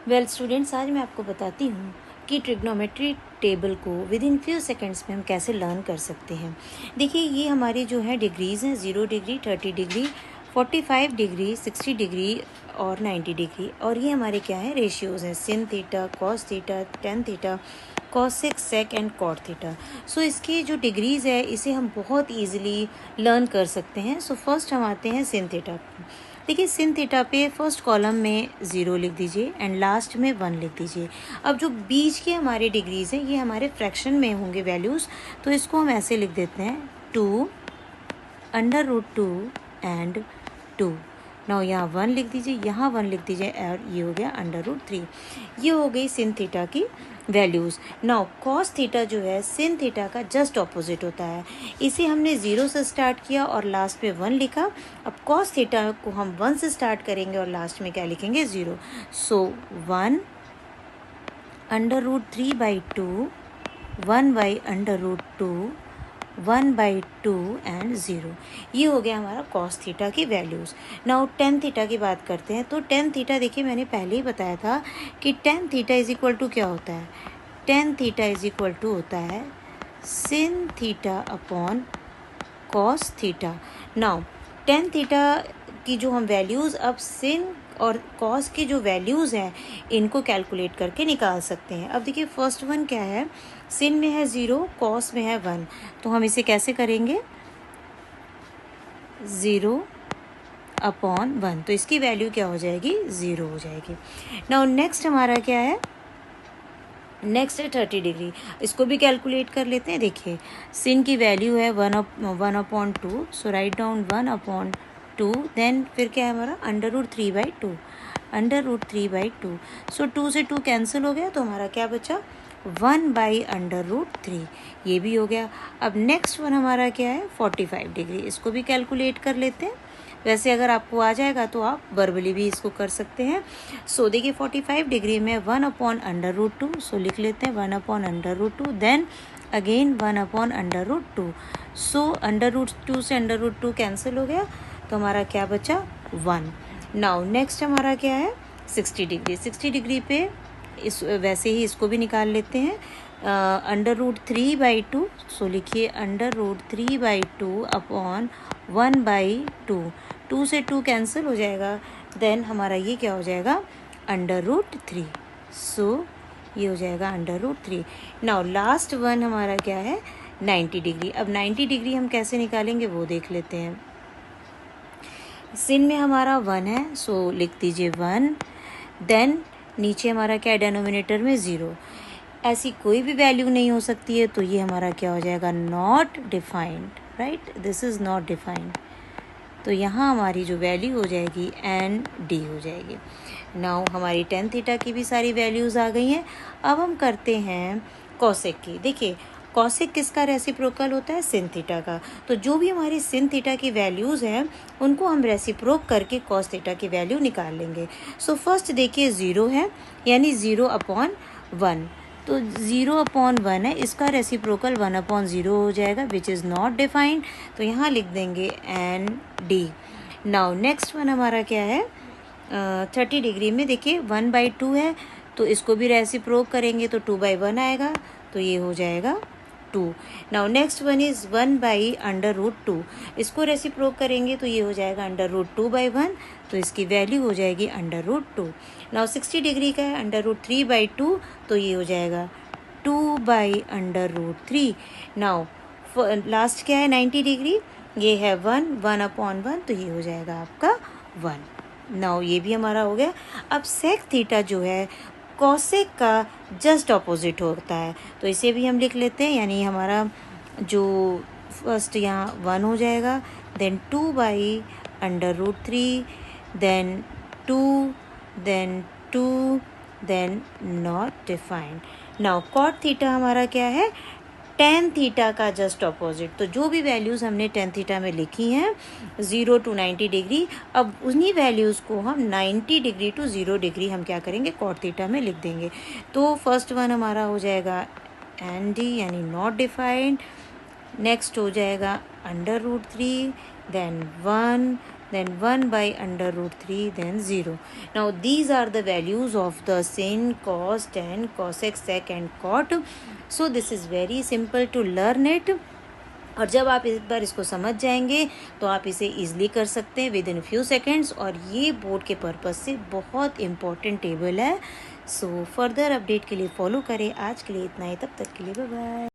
Well students, आज मैं आपको बताती हूँ कि ट्रिग्नोमेट्री टेबल को विद इन फ्यू सेकेंड्स में हम कैसे लर्न कर सकते हैं। देखिए, ये हमारी जो है डिग्रीज़ हैं 0 डिग्री, 30 डिग्री, 45 डिग्री, 60 डिग्री और 90 डिग्री। और ये हमारे क्या है, रेशियोज़ हैं, sin theta, cos theta, tan theta, cosec, sec and cot theta. So इसकी जो डिग्रीज़ है इसे हम बहुत ईजिली लर्न कर सकते हैं। सो फर्स्ट हम आते हैं सिन थीटा। देखिए, सिन थीटा पे फर्स्ट कॉलम में 0 लिख दीजिए एंड लास्ट में 1 लिख दीजिए। अब जो बीच के हमारे डिग्रीज़ हैं ये हमारे फ्रैक्शन में होंगे वैल्यूज़, तो इसको हम ऐसे लिख देते हैं 2 √2 एंड 2। नाउ यहाँ 1 लिख दीजिए, यहाँ 1 लिख दीजिए और ये हो गया √3। ये हो गई सिन थीटा की वैल्यूज़। नाउ कॉस थीटा जो है सिन थीटा का जस्ट ऑपोजिट होता है। इसे हमने 0 से स्टार्ट किया और लास्ट में 1 लिखा। अब कॉस थीटा को हम 1 से स्टार्ट करेंगे और लास्ट में क्या लिखेंगे, 0। सो 1 √3/2, 1/√2, 1/2 एंड 0। ये हो गया हमारा कॉस थीटा की वैल्यूज़। नाउ टेन थीटा की बात करते हैं। तो टेन थीटा देखिए, मैंने पहले ही बताया था कि tan theta is equal to क्या होता है, tan theta is equal to होता है sin theta upon cos theta. Now tan theta की जो हम वैल्यूज़ अब सिन और कॉस की जो वैल्यूज़ हैं इनको कैलकुलेट करके निकाल सकते हैं। अब देखिए, फर्स्ट वन क्या है, सिन में है 0, कॉस में है 1, तो हम इसे कैसे करेंगे, 0/1, तो इसकी वैल्यू क्या हो जाएगी, 0 हो जाएगी। नाउ नेक्स्ट हमारा क्या है, नेक्स्ट है 30 डिग्री। इसको भी कैलकुलेट कर लेते हैं। देखिए, सिन की वैल्यू है 1/2, सो राइट डाउन 1/2, देन फिर क्या है हमारा √3/2, √3/2। सो 2 से 2 कैंसिल हो गया, तो हमारा क्या बचा, 1/√3। ये भी हो गया। अब नेक्स्ट वन हमारा क्या है, 45 डिग्री। इसको भी कैलकुलेट कर लेते हैं। वैसे अगर आपको आ जाएगा तो आप वर्बली भी इसको कर सकते हैं। सो देखिए, 45 डिग्री में 1/√2, सो लिख लेते हैं 1/√2, देन अगेन 1/√2। सो √2 से √2 कैंसिल हो गया, तो हमारा क्या बचा, 1। नाउ नेक्स्ट हमारा क्या है, 60 डिग्री। 60 डिग्री पे इस वैसे ही इसको भी निकाल लेते हैं, √3/2, सो लिखिए √3/2 अपॉन 1/2, 2 से 2 कैंसिल हो जाएगा, देन हमारा ये क्या हो जाएगा, √3। सो ये हो जाएगा √3। नाउ लास्ट वन हमारा क्या है, 90 डिग्री। अब 90 डिग्री हम कैसे निकालेंगे वो देख लेते हैं। सिन में हमारा 1 है, सो लिख दीजिए 1, देन नीचे हमारा क्या है, डेनोमिनेटर में 0। ऐसी कोई भी वैल्यू नहीं हो सकती है, तो ये हमारा क्या हो जाएगा, not defined, right, this is not defined. तो यहाँ हमारी जो वैल्यू हो जाएगी ND हो जाएगी। नाउ हमारी टेन थीटा की भी सारी वैल्यूज़ आ गई हैं। अब हम करते हैं कॉसेक की। देखिए, कॉसेक किसका रेसिप्रोकल होता है, सिन थीटा का। तो जो भी हमारी सिन थीटा की वैल्यूज़ हैं उनको हम रेसिप्रोक करके कॉस थीटा की वैल्यू निकाल लेंगे। सो फर्स्ट देखिए, 0 है यानी 0/1, तो 0/1 है, इसका रेसिप्रोकल 1/0 हो जाएगा, विच इज़ नॉट डिफाइंड, तो यहाँ लिख देंगे ND। नाउ नेक्स्ट वन हमारा क्या है, 30 डिग्री में देखिए 1/2 है, तो इसको भी रेसिप्रोक करेंगे तो 2/1 आएगा, तो ये हो जाएगा 2। नाउ नेक्स्ट वन इज़ 1/√2, इसको रेसिप्रोक करेंगे तो ये हो जाएगा √2/1, तो इसकी वैल्यू हो जाएगी √2। नाउ 60 डिग्री का है √3/2, तो ये हो जाएगा 2/√3। नाउ लास्ट क्या है, 90 डिग्री, ये है 1/1, तो ये हो जाएगा आपका 1। नाउ ये भी हमारा हो गया। अब सेक थीटा जो है कॉसेक का जस्ट ऑपोजिट होता है, तो इसे भी हम लिख लेते हैं, यानी हमारा जो फर्स्ट यहाँ 1 हो जाएगा, then 2/√3, then 2, then 2, then not defined. Now cot theta हमारा क्या है, टेन थीटा का जस्ट ऑपोजिट। तो जो भी वैल्यूज़ हमने टेन थीटा में लिखी हैं 0 to 90 डिग्री, अब उन्हीं वैल्यूज़ को हम 90 डिग्री to 0 डिग्री हम क्या करेंगे, कॉट थीटा में लिख देंगे। तो फर्स्ट वन हमारा हो जाएगा ND यानी नॉट डिफाइंड, नेक्स्ट हो जाएगा √3, then 1, then 1 by under root 3, then 0. Now these are the values of the sin, cos, tan, cosec, sec and cot. So this is very simple to learn it. और जब आप एक बार इसको समझ जाएंगे तो आप इसे ईजिली कर सकते हैं विद इन फ्यू सेकेंड्स, और ये बोर्ड के पर्पज़ से बहुत इंपॉर्टेंट टेबल है. सो फर्दर अपडेट के लिए फॉलो करें. आज के लिए इतना ही, तब तक के लिए बाय बाय.